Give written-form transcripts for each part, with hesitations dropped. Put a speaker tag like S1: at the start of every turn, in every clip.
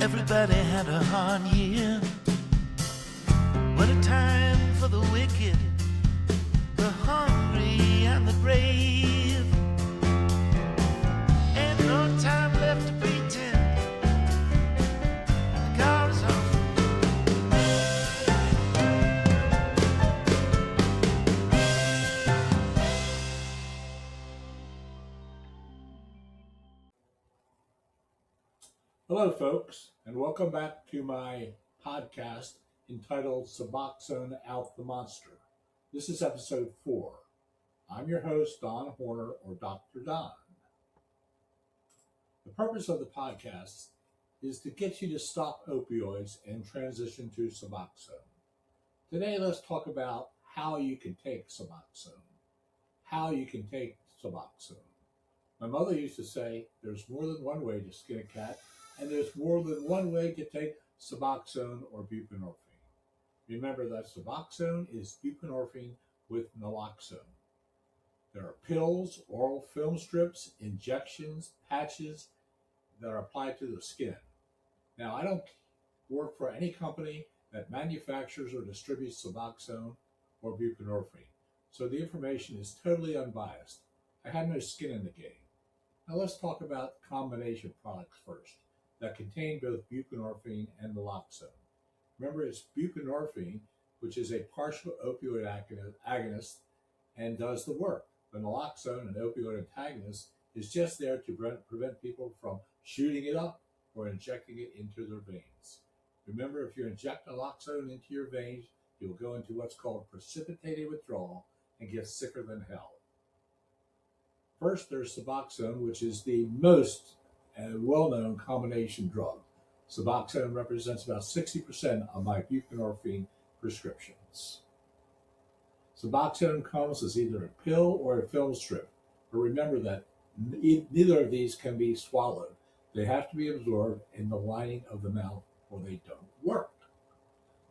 S1: Everybody had a hard year. What a time for the wicked, the hungry and the brave. Ain't no time left to pretend. The car is off.
S2: Hello, folks, and welcome back to my podcast entitled Suboxone Out the Monster. This is episode 4. I'm your host, Don Horner, or Dr. Don. The purpose of the podcast is to get you to stop opioids and transition to Suboxone. Today, let's talk about how you can take Suboxone. My mother used to say, there's more than one way to skin a cat, and there's more than one way to take Suboxone or buprenorphine. Remember that Suboxone is buprenorphine with naloxone. There are pills, oral film strips, injections, patches that are applied to the skin. Now, I don't work for any company that manufactures or distributes Suboxone or buprenorphine, so the information is totally unbiased. I have no skin in the game. Now let's talk about combination products first that contain both buprenorphine and naloxone. Remember, it's buprenorphine, which is a partial opioid agonist and does the work. The naloxone, an opioid antagonist, is just there to prevent people from shooting it up or injecting it into their veins. Remember, if you inject naloxone into your veins, you'll go into what's called precipitated withdrawal and get sicker than hell. First, there's Suboxone, which is the most well-known combination drug. Suboxone represents about 60% of my buprenorphine prescriptions. Suboxone comes as either a pill or a film strip, but remember that neither of these can be swallowed. They have to be absorbed in the lining of the mouth or they don't work.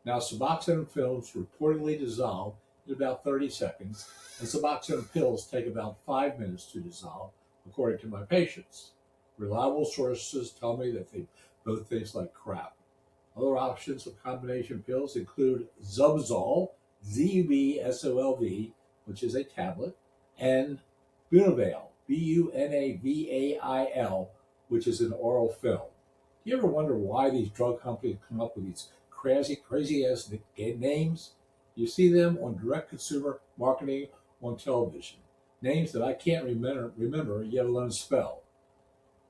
S2: Now, Suboxone films reportedly dissolve in about 30 seconds, and Suboxone pills take about 5 minutes to dissolve, according to my patients. Reliable sources tell me that they both taste like crap. Other options of combination pills include Zubzol, Z-U-B-S-O-L-V, which is a tablet, and Bunavail, B-U-N-A-V-A-I-L, which is an oral film. Do you ever wonder why these drug companies come up with these crazy-ass names? You see them on direct-consumer marketing on television. Names that I can't remember, yet alone spell.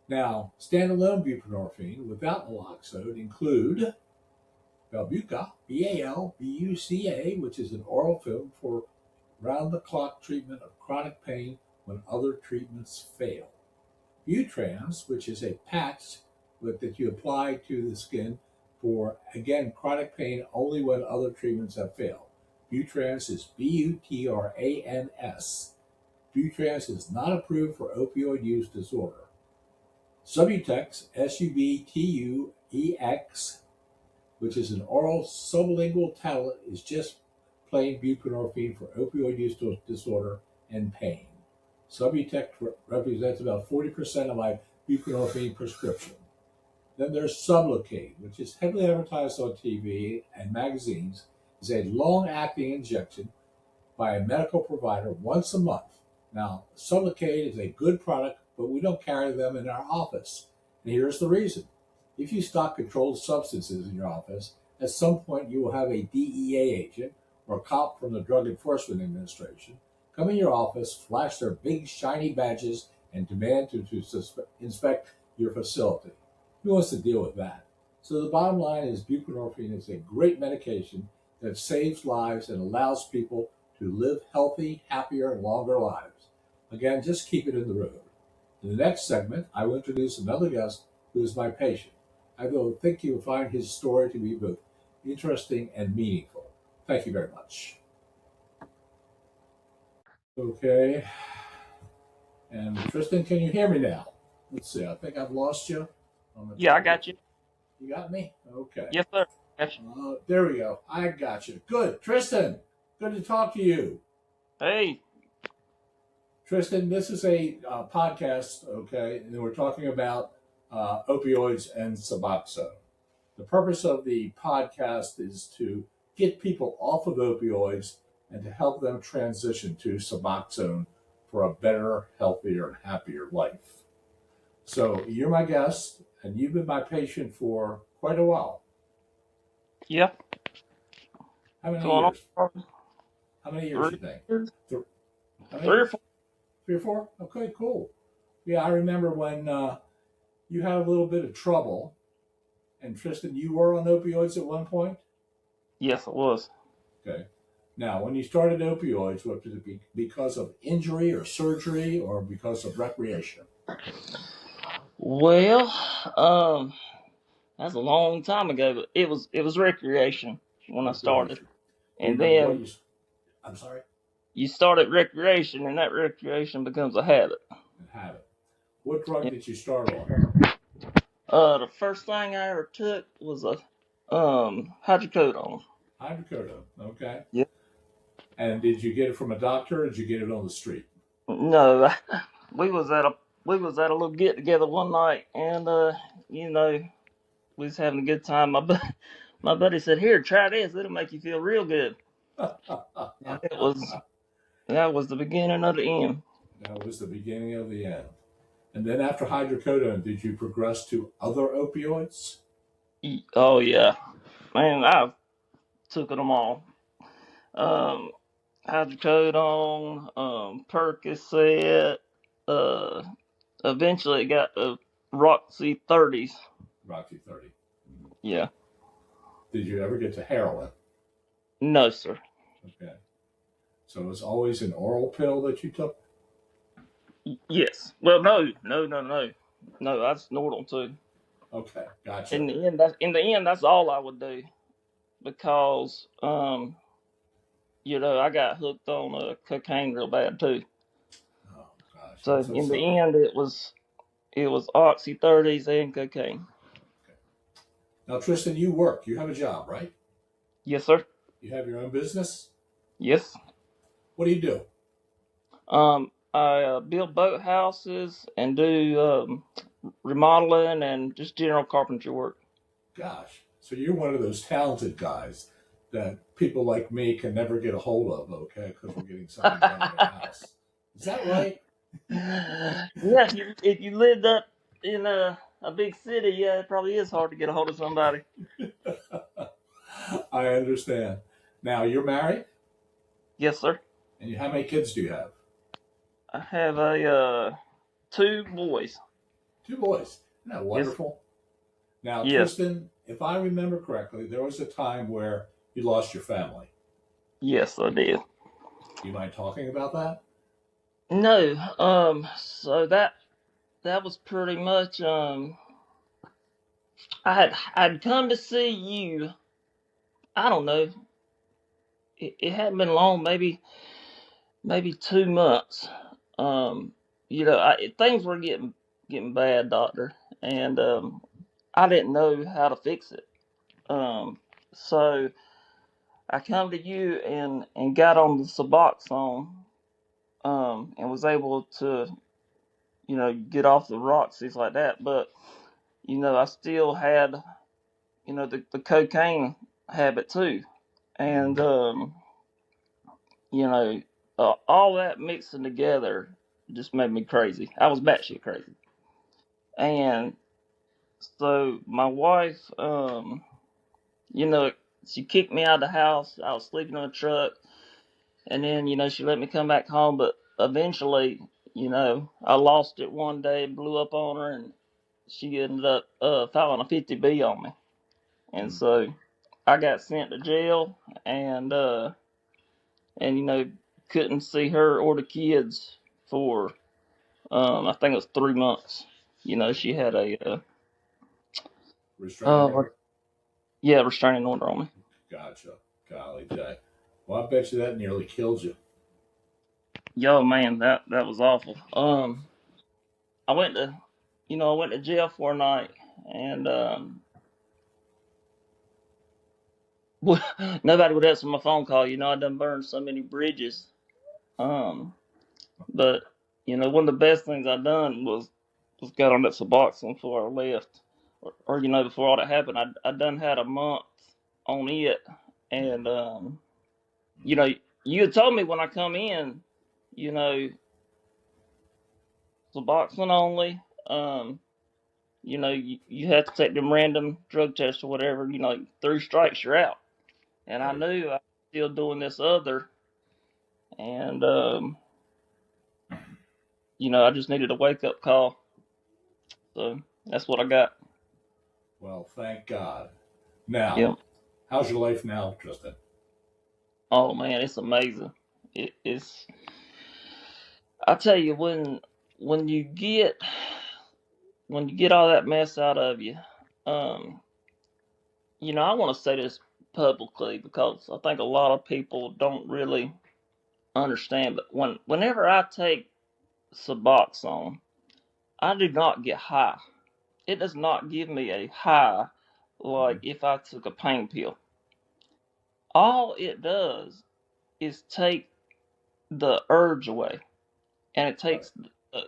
S2: Now, standalone buprenorphine without naloxone include Belbuca, B-A-L-B-U-C-A, which is an oral film for round-the-clock treatment of chronic pain when other treatments fail. Butrans, which is a patch that you apply to the skin for, again, chronic pain only when other treatments have failed. Butrans is B-U-T-R-A-N-S. Butrans is not approved for opioid use disorder. Subutex, S-U-B-T-U-E-X, which is an oral sublingual tablet, is just plain buprenorphine for opioid use disorder and pain. Subutex represents about 40% of my buprenorphine prescription. Then there's Sublocade, which is heavily advertised on TV and magazines, is a long-acting injection by a medical provider once a month. Now, Sublocade is a good product, but we don't carry them in our office. And here's the reason. If you stock controlled substances in your office, at some point you will have a DEA agent or a cop from the Drug Enforcement Administration come in your office, flash their big shiny badges, and demand to inspect your facility. Who wants to deal with that? So the bottom line is buprenorphine is a great medication that saves lives and allows people to live healthy, happier, and longer lives. Again, just keep it in the road. In the next segment, I will introduce another guest who is my patient. I think you will find his story to be both interesting and meaningful. Thank you very much. Okay. And Tristan, can you hear me now? Let's see. I think I've lost you.
S3: Yeah, I got you.
S2: You got me? Okay.
S3: Yes, sir. Got you.
S2: There we go. I got you. Good. Tristan, good to talk to you.
S3: Hey.
S2: Tristan, this is a podcast, okay, and we're talking about opioids and Suboxone. The purpose of the podcast is to get people off of opioids and to help them transition to Suboxone for a better, healthier, and happier life. So you're my guest, and you've been my patient for quite a while.
S3: Yeah.
S2: How many
S3: Going
S2: years?
S3: on
S2: How many years you
S3: 3
S2: think?
S3: years,
S2: How many
S3: 3 or
S2: years?
S3: 4.
S2: 3 or 4? Okay, cool. Yeah, I remember when you had a little bit of trouble, and Tristan, you were on opioids at one point.
S3: Yes, it was.
S2: Okay. Now, when you started opioids, was it because of injury or surgery or because of recreation?
S3: Well, that's a long time ago, but it was recreation when I started,
S2: Recreation. Do you
S3: and
S2: remember what
S3: then
S2: you? I'm sorry.
S3: you start at recreation, and that recreation becomes a habit.
S2: And habit. What drug
S3: Yeah.
S2: did you start on?
S3: The first thing I ever took was a hydrocodone.
S2: Hydrocodone. Okay.
S3: Yeah.
S2: And did you get it from a doctor or did you get it on the street?
S3: No, we was at a little get together one night, and you know, we was having a good time. My buddy said, "Here, try this. It'll make you feel real good." And that was the beginning of the end.
S2: That was the beginning of the end. And then after hydrocodone, did you progress to other opioids?
S3: Oh yeah, man, I took them all. Um, hydrocodone, Percocet. Uh, eventually it got the Roxy 30s.
S2: Roxy 30.
S3: Yeah.
S2: Did you ever get to heroin?
S3: No, sir.
S2: Okay. So it was always an oral pill that you took?
S3: Yes. Well, no, no, no, no, no. I snort them too.
S2: Okay, gotcha.
S3: In the end, that's all I would do because I got hooked on cocaine real bad too.
S2: Oh gosh,
S3: So
S2: I'm so
S3: in the
S2: sorry.
S3: end, it was Oxy 30s and cocaine.
S2: Okay. Now, Tristan, you work. You have a job, right?
S3: Yes, sir.
S2: You have your own business.
S3: Yes.
S2: What do you do?
S3: I build boathouses and do remodeling and just general carpentry work.
S2: Gosh, so you're one of those talented guys that people like me can never get a hold of, okay, because we're getting something done in our house. Is that right?
S3: Yeah, if you lived up in a big city, yeah, it probably is hard to get a hold of somebody.
S2: I understand. Now, you're married,
S3: Yes, sir.
S2: and how many kids do you have?
S3: I have a 2 boys.
S2: 2 boys. Isn't that
S3: Yes,
S2: wonderful? Now,
S3: yes,
S2: Tristan, if I remember correctly, there was a time where you lost your family.
S3: yes, I did.
S2: Do you mind talking about that?
S3: No, so that was pretty much I'd come to see you. I don't know. It hadn't been long, maybe 2 months. Um, things were getting bad, doctor, and I didn't know how to fix it. So I come to you and got on the Suboxone, and was able to get off the Roxys like that. But I still had the cocaine habit too, and you know all that mixing together just made me crazy. I was batshit crazy, and so my wife, you know, she kicked me out of the house. I was sleeping in the truck, and then she let me come back home. But eventually, I lost it one day, blew up on her, and she ended up filing a 50B on me. And
S2: Hmm.
S3: so I got sent to jail, and couldn't see her or the kids for I think it was 3 months. She had a
S2: Restraining order?
S3: yeah, restraining order on me.
S2: Gotcha. Golly day. Well, I bet you that nearly killed you.
S3: Yo, man, that was awful. I went to jail for a night, and nobody would answer my phone call. I done burned so many bridges. Um, but one of the best things I done was got on that Suboxone before I left. or before all that happened, I done had a month on it, and you know, you had told me when I come in, you know, Suboxone only. You have to take them random drug tests or whatever. 3 strikes, you're out. And I
S2: Right.
S3: knew I was still doing this other, and I just needed a wake up call. So that's what I got.
S2: Well, thank God. Now,
S3: Yep.
S2: how's your life now, Tristan?
S3: Oh man, it's amazing. It's. I tell you, when you get all that mess out of you, um, I want to say this publicly because I think a lot of people don't really understand. But whenever I take Suboxone, I do not get high. It does not give me a high like if I took a pain pill. All it does is take the urge away, and it
S2: Right.
S3: takes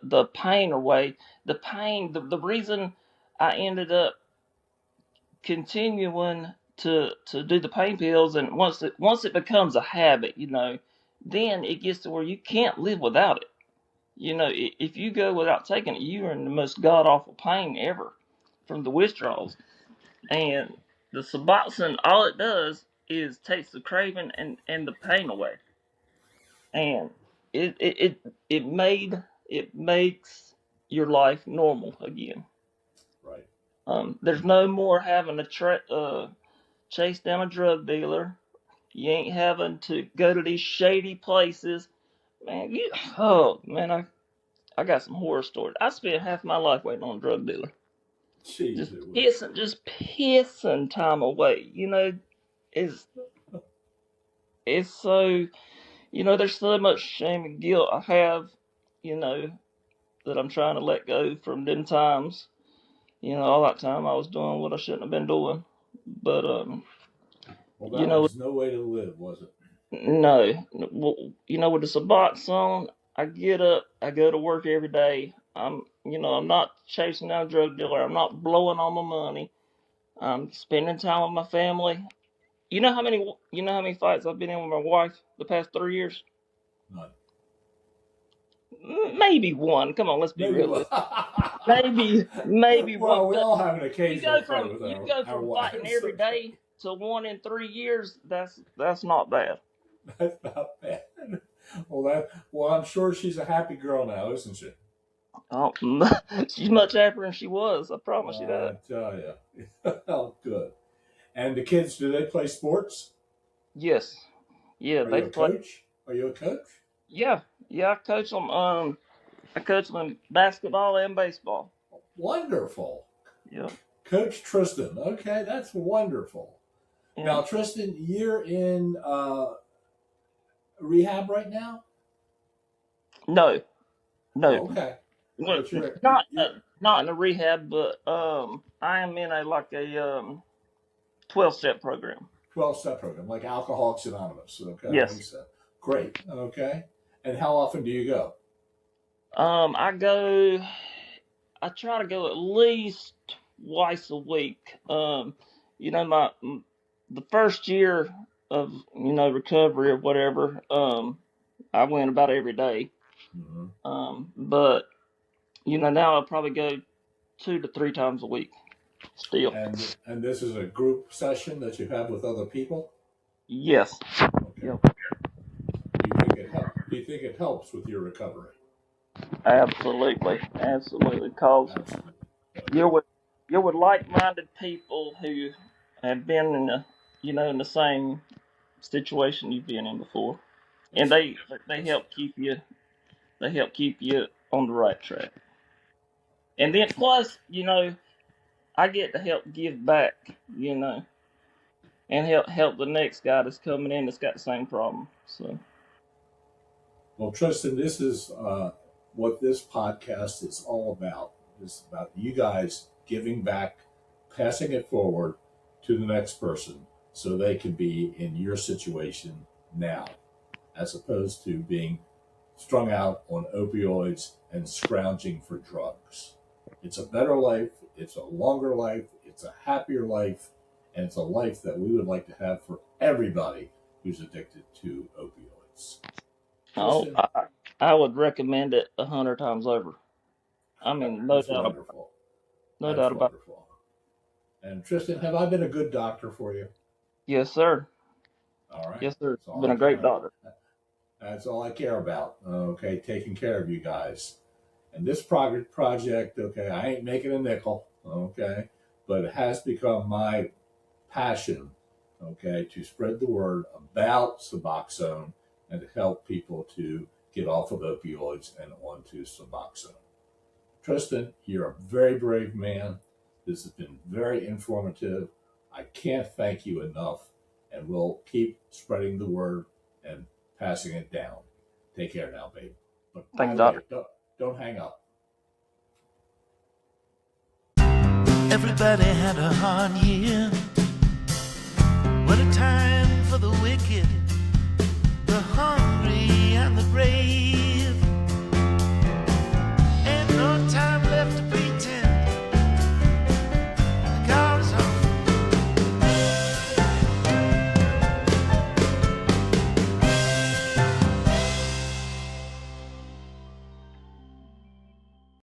S3: the pain away. The pain, the reason I ended up continuing to do the pain pills, and once it becomes a habit, then it gets to where you can't live without it. If you go without taking it, you are in the most god awful pain ever from the withdrawals. And the Suboxone, all it does is takes the craving and the pain away, and it makes your life normal again.
S2: Right.
S3: There's no more having to chase down a drug dealer. You ain't having to go to these shady places, man. Oh man, I got some horror stories. I spent half my life waiting on a drug dealer,
S2: Jeez,
S3: just
S2: it was.
S3: pissing time away. It's it's so there's so much shame and guilt I have, you know, that I'm trying to let go from them times. All that time I was doing what I shouldn't have been doing. But
S2: Well,
S3: you
S2: that
S3: know,
S2: was no way to live, was it?
S3: no, well, with the Suboxone, I get up, I go to work every day. I'm not chasing down a drug dealer. I'm not blowing all my money. I'm spending time with my family. You know how many fights I've been in with my wife the past 3 years?
S2: None.
S3: Maybe one. Come on, let's be
S2: Maybe one.
S3: realistic. Maybe one.
S2: Well, we
S3: But
S2: all have an
S3: you
S2: occasional
S3: go
S2: fight
S3: from
S2: with
S3: you
S2: our,
S3: go
S2: our
S3: from fighting
S2: wives.
S3: every
S2: Okay.
S3: day to one in 3 years. That's not bad.
S2: That's not bad. Well, I'm sure she's a happy girl now, isn't she?
S3: Oh, she's much happier than she was. I promise you that.
S2: I tell you. Oh, good. And the kids, do they play sports?
S3: Yes. Yeah,
S2: Are
S3: they
S2: you a
S3: play.
S2: coach? Are you a coach?
S3: Yeah, yeah. I coach them. I coach them in basketball and baseball.
S2: Wonderful.
S3: Yeah,
S2: Coach Tristan. Okay, that's wonderful.
S3: yeah.
S2: Now, Tristan, you're in rehab right now?
S3: No, no.
S2: Oh, okay.
S3: Well,
S2: But you're
S3: not
S2: you're
S3: not in a rehab, but I am in a 12-step program.
S2: 12-step program, like Alcoholics Anonymous. Okay,
S3: Yes.
S2: so great. Okay, and how often do you go?
S3: I go. I try to go at least twice a week. My the first year of recovery or whatever. I went about every day.
S2: Hmm.
S3: But now I'll probably go 2 to 3 times a week. Still.
S2: And this is a group session that you have with other people.
S3: Yes.
S2: Okay.
S3: Yep.
S2: Do you think it helps with your recovery?
S3: Absolutely. Absolutely. Cause
S2: Absolutely.
S3: you're
S2: Okay.
S3: with you're with like-minded people who have been in the same situation you've been in before, and
S2: That's
S3: they
S2: that's
S3: help keep you on the right track. And
S2: well.
S3: then plus, I get to help give back, you know, and help the next guy that's coming in that's got the same problem. So
S2: Well, Tristan, this is what this podcast is all about. It's about you guys giving back, passing it forward to the next person so they can be in your situation now, as opposed to being strung out on opioids and scrounging for drugs. It's a better life, it's a longer life, it's a happier life, and it's a life that we would like to have for everybody who's addicted to opioids.
S3: Oh,
S2: Tristan,
S3: I would recommend it 100 times over. I mean, no
S2: that's
S3: doubt about
S2: wonderful.
S3: no
S2: That's
S3: doubt about it.
S2: wonderful. And Tristan, have I been a good doctor for you?
S3: Yes, sir.
S2: All right.
S3: Yes, sir.
S2: That's all
S3: Been
S2: I
S3: a great
S2: care.
S3: doctor.
S2: That's all I care about. Okay, taking care of you guys. And this project, okay, I ain't making a nickel, okay, but it has become my passion, okay, to spread the word about Suboxone and to help people to get off of opioids and onto Suboxone. Tristan, you're a very brave man. This has been very informative. I can't thank you enough, and we'll keep spreading the word and passing it down. Take care now, babe. But
S3: Thank
S2: by
S3: you,
S2: the way,
S3: doctor.
S2: don't hang up.
S1: Everybody had a hard year.